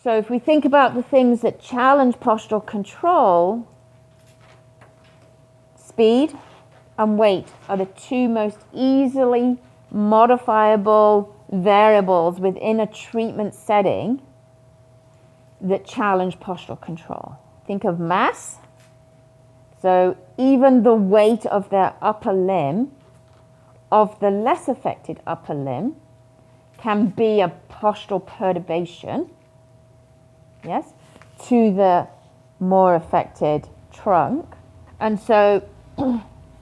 So if we think about the things that challenge postural control, speed and weight are the two most easily modifiable variables within a treatment setting that challenge postural control. Think of mass. So even the weight of their upper limb, of the less affected upper limb, can be a postural perturbation, yes, to the more affected trunk. And so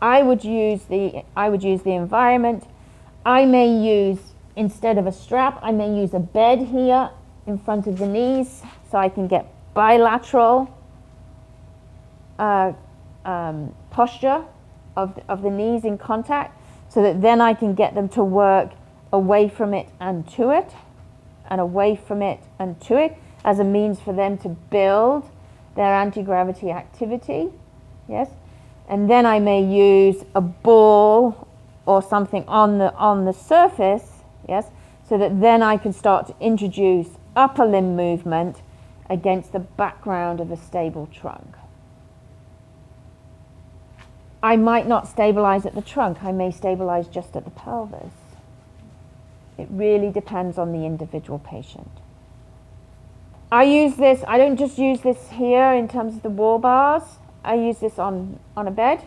I would use the environment. I may use, instead of a strap, I may use a bed here in front of the knees so I can get bilateral posture of the knees in contact, so that then I can get them to work away from it and to it, and away from it and to it, as a means for them to build their anti-gravity activity, yes? And then I may use a ball or something on the surface, yes, so that then I can start to introduce upper limb movement against the background of a stable trunk. I might not stabilize at the trunk, I may stabilize just at the pelvis. It really depends on the individual patient. I use this, I don't just use this here in terms of the wall bars, I use this on a bed.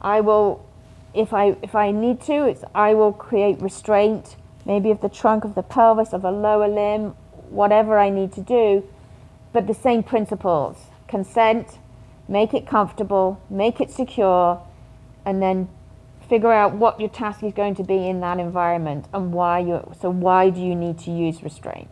I will, if I need to, I will create restraint, maybe of the trunk, of the pelvis, of a lower limb, whatever I need to do, but the same principles. Consent, make it comfortable, make it secure, and then figure out what your task is going to be in that environment and why do you need to use restraint.